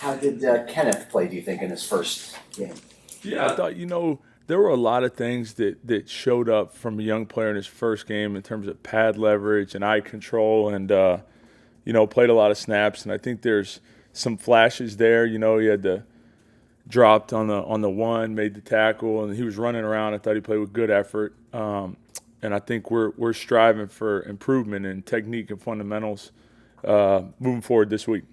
How did Kenneth play, do you think, in his first game? Yeah, I thought, there were a lot of things that showed up from a young player in his first game in terms of pad leverage and eye control and, played a lot of snaps. And I think there's some flashes there. He had the dropped on the one, made the tackle, and he was running around. I thought he played with good effort. And I think we're striving for improvement in technique and fundamentals moving forward this week.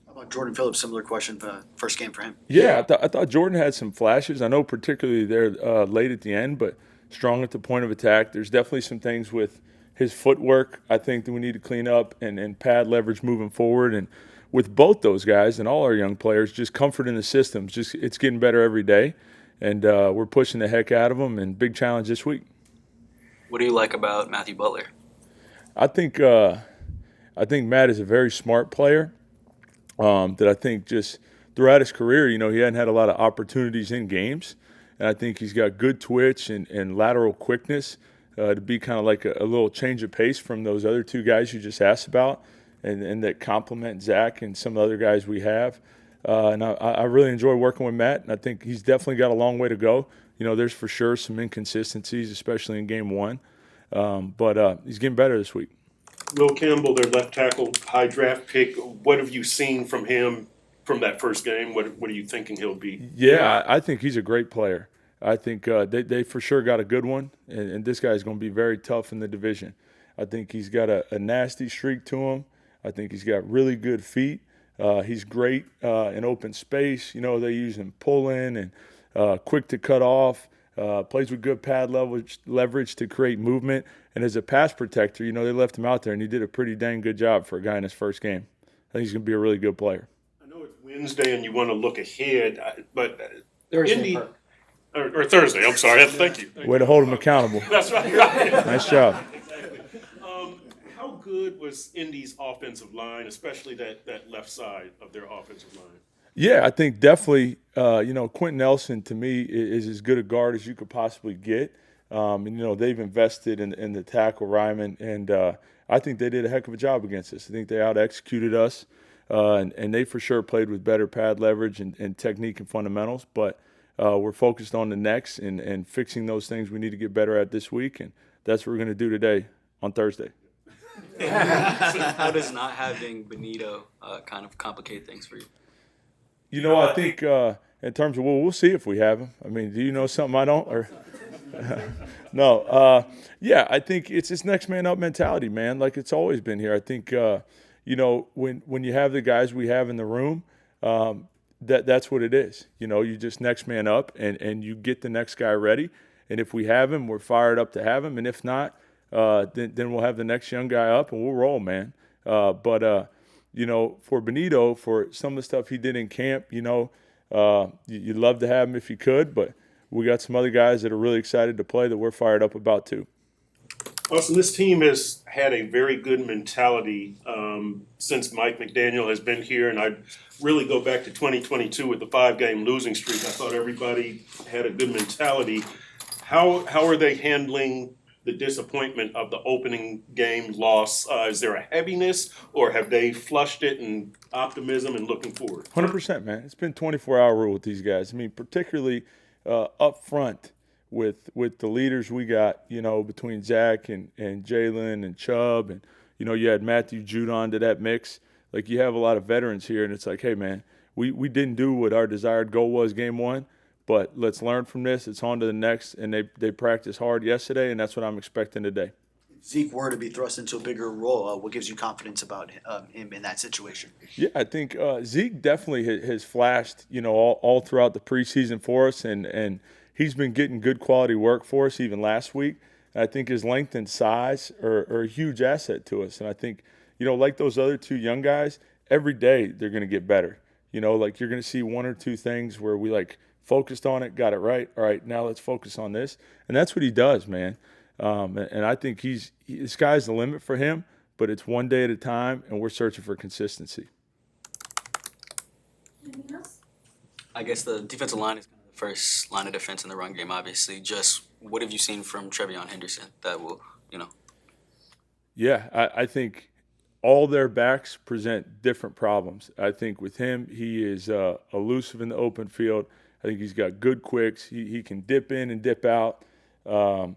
How about Jordan Phillips? Similar question, first game for him. Yeah, I thought Jordan had some flashes. I know particularly there late at the end, but strong at the point of attack. There's definitely some things with his footwork I think that we need to clean up and pad leverage moving forward. And with both those guys and all our young players, just comfort in the systems. Just it's getting better every day, and we're pushing the heck out of them. And big challenge this week. What do you like about Matthew Butler? I think Matt is a very smart player. That I think just throughout his career, he hadn't had a lot of opportunities in games. And I think he's got good twitch and lateral quickness to be kind of like a little change of pace from those other two guys you just asked about and that complement Zach and some other guys we have. And I really enjoy working with Matt, and I think he's definitely got a long way to go. There's for sure some inconsistencies, especially in game one. But he's getting better this week. Will Campbell, their left tackle, high draft pick. What have you seen from him from that first game? What are you thinking he'll be? Yeah, I think he's a great player. I think they for sure got a good one, and this guy's going to be very tough in the division. I think he's got a nasty streak to him. I think he's got really good feet. He's great in open space. They use him pulling and quick to cut off. Plays with good pad leverage to create movement. And as a pass protector, they left him out there, and he did a pretty dang good job for a guy in his first game. I think he's going to be a really good player. I know it's Wednesday and you want to look ahead, but Thursday, Indy or Thursday. I'm sorry. Thank you. Way to hold him accountable. That's right. Nice job. How good was Indy's offensive line, especially that left side of their offensive line? Yeah, I think definitely, Quentin Nelson to me is as good a guard as you could possibly get. They've invested in the tackle Ryman, and I think they did a heck of a job against us. I think they out-executed us, and they for sure played with better pad leverage and technique and fundamentals. But we're focused on the next and fixing those things we need to get better at this week, and that's what we're going to do today on Thursday. How does not having Benito kind of complicate things for you? I think in terms of, we'll see if we have him. I mean, do you know something I don't? Or no. Yeah, I think it's this next man up mentality, man, like it's always been here. I think, when you have the guys we have in the room, that's what it is. You just next man up and you get the next guy ready. And if we have him, we're fired up to have him. And if not, then we'll have the next young guy up and we'll roll, man. But for Benito, for some of the stuff he did in camp, you'd love to have him if you could, but we got some other guys that are really excited to play that we're fired up about too. Austin, this team has had a very good mentality since Mike McDaniel has been here, and I really go back to 2022 with the 5-game losing streak. I thought everybody had a good mentality. How are they handling the disappointment of the opening game loss? Is there a heaviness, or have they flushed it and optimism and looking forward? 100%, man. It's been 24-hour rule with these guys. I mean, particularly up front with the leaders we got, between Zach and Jalen and Chubb, and you had Matthew Judon to that mix. Like, you have a lot of veterans here, and it's like, hey, man, we didn't do what our desired goal was game one, but let's learn from this. It's on to the next, and they practiced hard yesterday, and that's what I'm expecting today. If Zeke were to be thrust into a bigger role, what gives you confidence about him in that situation? Yeah, I think Zeke definitely has flashed, all throughout the preseason for us, and he's been getting good quality work for us even last week. And I think his length and size are a huge asset to us. And I think, like those other two young guys, every day they're going to get better. Like you're going to see one or two things where we focused on it, got it right. All right, now let's focus on this. And that's what he does, man. And I think the sky's the limit for him, but it's one day at a time, and we're searching for consistency. Anything else? I guess the defensive line is kind of the first line of defense in the run game, obviously. Just what have you seen from Trevion Henderson that will, Yeah, I think all their backs present different problems. I think with him, he is elusive in the open field. I think he's got good quicks. He can dip in and dip out. And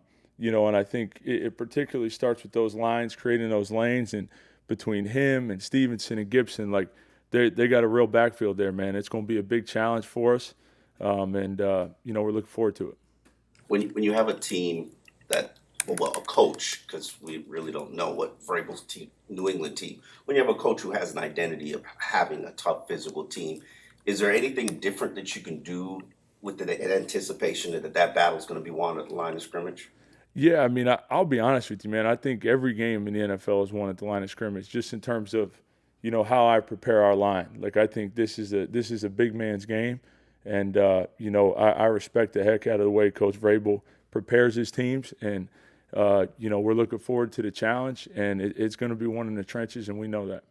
I think it particularly starts with those lines, creating those lanes, and between him and Stevenson and Gibson, like they got a real backfield there, man. It's going to be a big challenge for us, and we're looking forward to it. When you have a team that, well, a coach, because we really don't know what Vrabel's team, New England team, when you have a coach who has an identity of having a tough physical team, is there anything different that you can do with the anticipation that battle is going to be won at the line of scrimmage? Yeah, I mean, I'll be honest with you, man. I think every game in the NFL is won at the line of scrimmage, just in terms of, how I prepare our line. Like, I think this is a big man's game, and I respect the heck out of the way Coach Vrabel prepares his teams, and we're looking forward to the challenge, and it's going to be one in the trenches, and we know that.